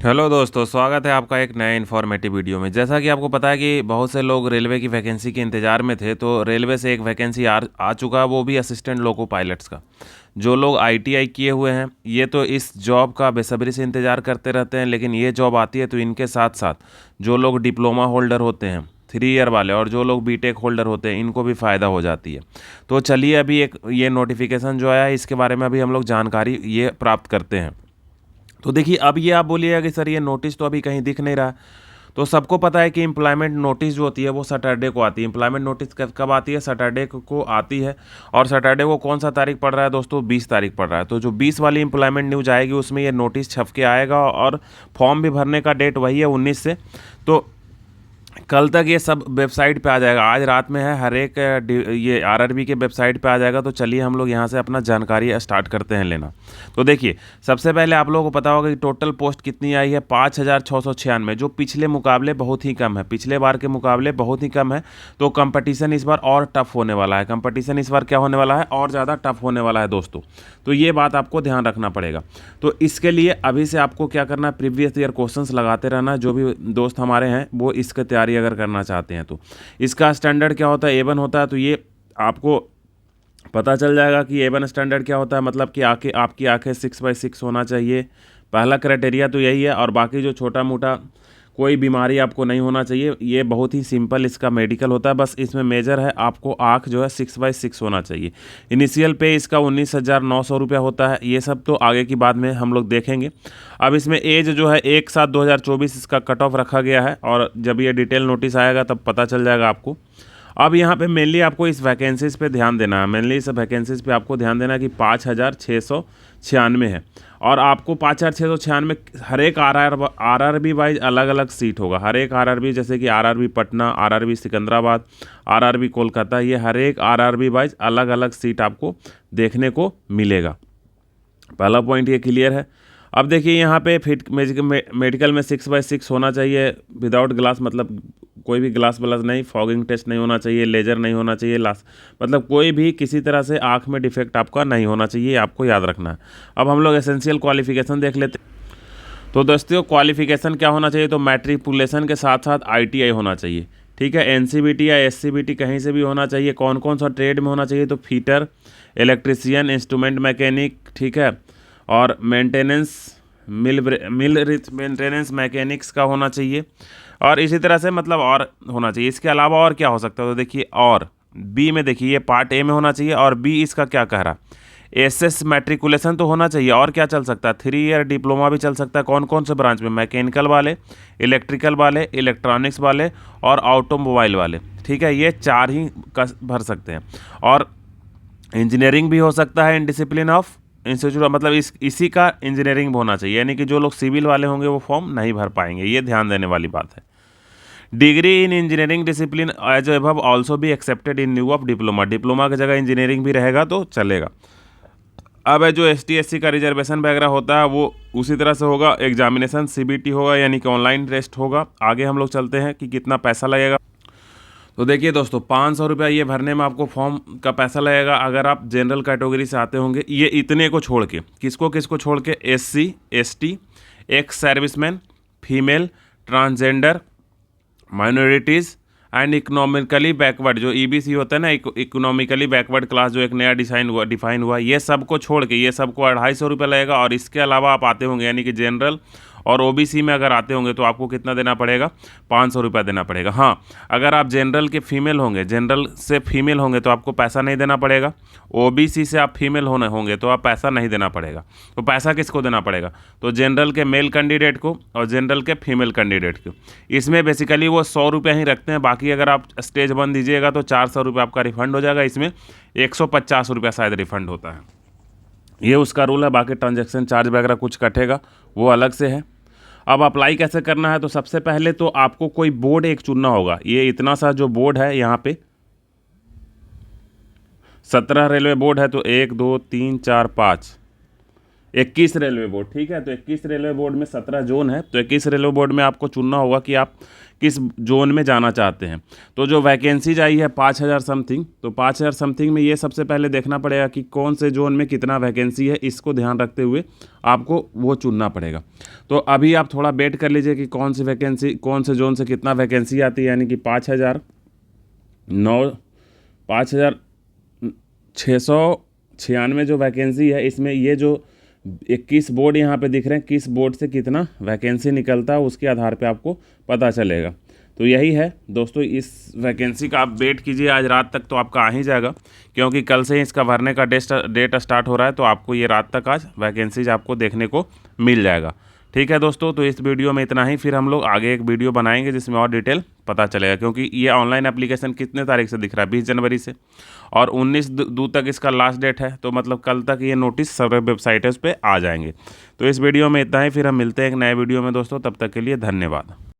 Hello दोस्तों, स्वागत है आपका एक नए इन्फॉर्मेटिव वीडियो में। जैसा कि आपको पता है कि बहुत से लोग रेलवे की वैकेंसी के इंतज़ार में थे, तो रेलवे से एक वैकेंसी आ चुका है, वो भी असिस्टेंट लोको पायलट्स का। जो लोग आईटीआई किए हुए हैं, ये तो इस जॉब का बेसब्री से इंतज़ार करते रहते हैं, लेकिन ये जॉब आती है तो इनके साथ साथ जो लोग डिप्लोमा होल्डर होते हैं 3 ईयर वाले और जो लोग बीटेक होल्डर होते हैं, इनको भी फ़ायदा हो जाती है। तो चलिए अभी एक ये नोटिफिकेशन जो आया है, इसके बारे में अभी हम लोग जानकारी ये प्राप्त करते हैं। तो देखिए, अब ये आप बोलिएगा कि सर ये नोटिस तो अभी कहीं दिख नहीं रहा। तो सबको पता है कि एम्प्लॉयमेंट नोटिस जो होती है वो सैटरडे को आती है। एम्प्लॉयमेंट नोटिस कब आती है? सैटरडे को आती है। और सैटरडे को कौन सा तारीख पड़ रहा है दोस्तों? 20 तारीख पड़ रहा है। तो जो 20 वाली एम्प्लॉयमेंट न्यूज आएगी उसमें ये नोटिस छप के आएगा, और फॉर्म भी भरने का डेट वही है 19 से। तो कल तक ये सब वेबसाइट पे आ जाएगा। आज रात में है, हर एक ये आरआरबी के वेबसाइट पे आ जाएगा। तो चलिए हम लोग यहाँ से अपना जानकारी स्टार्ट करते हैं लेना। तो देखिए, सबसे पहले आप लोगों को पता होगा कि टोटल पोस्ट कितनी आई है? 5696, जो पिछले मुकाबले बहुत ही कम है, पिछले बार के मुकाबले बहुत ही कम है। तो कंपटीशन इस बार और टफ होने वाला है। कंपटीशन इस बार क्या होने वाला है? और ज़्यादा टफ होने वाला है दोस्तों। तो ये बात आपको ध्यान रखना पड़ेगा। तो इसके लिए अभी से आपको क्या करना है? प्रीवियस ईयर क्वेश्चंस लगाते रहना। जो भी दोस्त हमारे हैं वो इसकी तैयारी अगर करना चाहते हैं तो इसका स्टैंडर्ड क्या होता है? A1 होता है। तो ये आपको पता चल जाएगा कि A1 स्टैंडर्ड क्या होता है। मतलब कि आपकी आंखें 6/6 होना चाहिए। पहला क्राइटेरिया तो यही है। और बाकी जो छोटा मोटा कोई बीमारी आपको नहीं होना चाहिए। ये बहुत ही सिंपल इसका मेडिकल होता है। बस इसमें मेजर है, आपको आँख जो है 6/6 होना चाहिए। इनिशियल पे इसका 19,900 रुपया होता है। ये सब तो आगे की बात में हम लोग देखेंगे। अब इसमें एज जो है 1/7/2024 इसका कट ऑफ रखा गया है, और जब ये डिटेल नोटिस आएगा तब पता चल जाएगा आपको। अब यहाँ पे मेनली आपको इस वैकेंसीज़ पे ध्यान देना है। मेनली इस वैकेंसीज़ पे आपको ध्यान देना है कि 5,696 है। और आपको 5,696 हर एक आरआरबी वाइज अलग अलग सीट होगा। हर एक आरआरबी, जैसे कि RRB Patna, RRB Secunderabad, RRB Kolkata, ये हर एक आरआरबी वाइज अलग अलग सीट आपको देखने को मिलेगा। पहला पॉइंट ये क्लियर है। अब देखिए यहाँ पे फिट मेडिकल में 6/6 होना चाहिए, विदाउट ग्लास, मतलब कोई भी ग्लास व्लास नहीं, फॉगिंग टेस्ट नहीं होना चाहिए, लेजर नहीं होना चाहिए, लास मतलब कोई भी किसी तरह से आँख में डिफेक्ट आपका नहीं होना चाहिए, आपको याद रखना है। अब हम लोग एसेंशियल क्वालिफिकेशन देख लेते हैं। तो दोस्तों, क्वालिफिकेशन क्या होना चाहिए? तो मैट्रिकुलेशन के साथ साथ आईटीआई होना चाहिए। ठीक है, एनसीबीटी या एससीबीटी कहीं से भी होना चाहिए। कौन कौन सा ट्रेड में होना चाहिए? तो फीटर, इलेक्ट्रीशियन, इंस्ट्रूमेंट मैकेनिक, ठीक है, और मिल मेंटेनेंस मैकेनिक्स का होना चाहिए। और इसी तरह से मतलब और होना चाहिए। इसके अलावा और क्या हो सकता है? तो देखिए, और बी में देखिए, ये पार्ट ए में होना चाहिए। और बी इसका क्या कह रहा? एसएस मैट्रिकुलेशन तो होना चाहिए। और क्या चल सकता है? 3 ईयर डिप्लोमा भी चल सकता है। कौन कौन से ब्रांच में? मैकेनिकल वाले, इलेक्ट्रिकल वाले, इलेक्ट्रॉनिक्स वाले और ऑटोमोबाइल वाले। ठीक है, ये 4 ही भर सकते हैं। और इंजीनियरिंग भी हो सकता है इन डिसिप्लिन ऑफ इंस्टीट्यूट, मतलब इसी का इंजीनियरिंग भी होना चाहिए। यानी कि जो लोग सिविल वाले होंगे वो फॉर्म नहीं भर पाएंगे। ये ध्यान देने वाली बात है। Degree in engineering discipline as above also भी accepted in lieu of diploma. Diploma की जगह इंजीनियरिंग भी रहेगा तो चलेगा। अब जो ST SC का रिजर्वेशन वगैरह होता है वो उसी तरह से होगा। एग्जामिनेशन CBT होगा, यानी कि ऑनलाइन टेस्ट होगा। आगे हम लोग चलते हैं कि कितना पैसा लगेगा। तो देखिए दोस्तों, 500 रुपया ये भरने में आपको फॉर्म का पैसा लगेगा। अगर आप जनरल कैटेगरी से आते होंगे, ये इतने को छोड़ के, किसको किसको छोड़ के? SC ST, ex serviceman, female, transgender, minorities and economically backward, जो EBC होता है ना, इकोनॉमिकली बैकवर्ड क्लास, जो एक नया डिफाइन हुआ, ये सब को छोड़ के ये सबको 250 रुपये लगेगा। और इसके अलावा आप आते होंगे, यानी कि जनरल और OBC में अगर आते होंगे तो आपको कितना देना पड़ेगा? 500 रुपया देना पड़ेगा। हाँ, अगर आप जनरल के फीमेल होंगे, जनरल से फीमेल होंगे तो आपको पैसा नहीं देना पड़ेगा। OBC से आप फीमेल होंगे तो आप पैसा नहीं देना पड़ेगा। तो पैसा किसको देना पड़ेगा? तो जनरल के मेल कैंडिडेट को और जनरल के फीमेल कैंडिडेट को। इसमें बेसिकली वो 100 रुपया ही रखते हैं। बाकी अगर आप स्टेज 1 दीजिएगा तो 400 रुपया आपका रिफंड हो जाएगा। इसमें 150 रुपया शायद रिफंड होता है। ये उसका रूल है। बाकी ट्रांजैक्शन चार्ज वगैरह कुछ कटेगा, वो अलग से है। अब अप्लाई कैसे करना है? तो सबसे पहले तो आपको कोई बोर्ड एक चुनना होगा। ये इतना सा जो बोर्ड है यहाँ पे 17 रेलवे बोर्ड है। तो 1 2 3 4 5, 21 रेलवे बोर्ड, ठीक है। तो 21 रेलवे बोर्ड में 17 जोन है, तो 21 रेलवे बोर्ड में आपको चुनना होगा कि आप किस जोन में जाना चाहते हैं। तो जो वैकेंसीज आई है 5000 समथिंग, तो 5000 समथिंग में ये सबसे पहले देखना पड़ेगा कि कौन से जोन में कितना वैकेंसी है, इसको ध्यान रखते हुए आपको वो चुनना पड़ेगा। तो अभी आप थोड़ा वेट कर लीजिए कि कौन सी वैकेंसी, कौन से जोन से कितना वैकेंसी आती है, यानी कि 5696 जो वैकेंसी है, इसमें ये जो 21 बोर्ड यहाँ पे दिख रहे हैं, किस बोर्ड से कितना वैकेंसी निकलता है उसके आधार पे आपको पता चलेगा। तो यही है दोस्तों, इस वैकेंसी का आप वेट कीजिए, आज रात तक तो आपका आ ही जाएगा, क्योंकि कल से ही इसका भरने का डेट स्टार्ट हो रहा है। तो आपको ये रात तक आज वैकेंसीज आपको देखने को मिल जाएगा। ठीक है दोस्तों, तो इस वीडियो में इतना ही, फिर हम लोग आगे एक वीडियो बनाएंगे जिसमें और डिटेल पता चलेगा, क्योंकि ये ऑनलाइन एप्लीकेशन कितने तारीख से दिख रहा है, 20 जनवरी से, और 19 दो तक इसका लास्ट डेट है। तो मतलब कल तक ये नोटिस सब वेबसाइट्स पे आ जाएंगे। तो इस वीडियो में इतना ही, फिर हम मिलते हैं एक नए वीडियो में दोस्तों, तब तक के लिए धन्यवाद।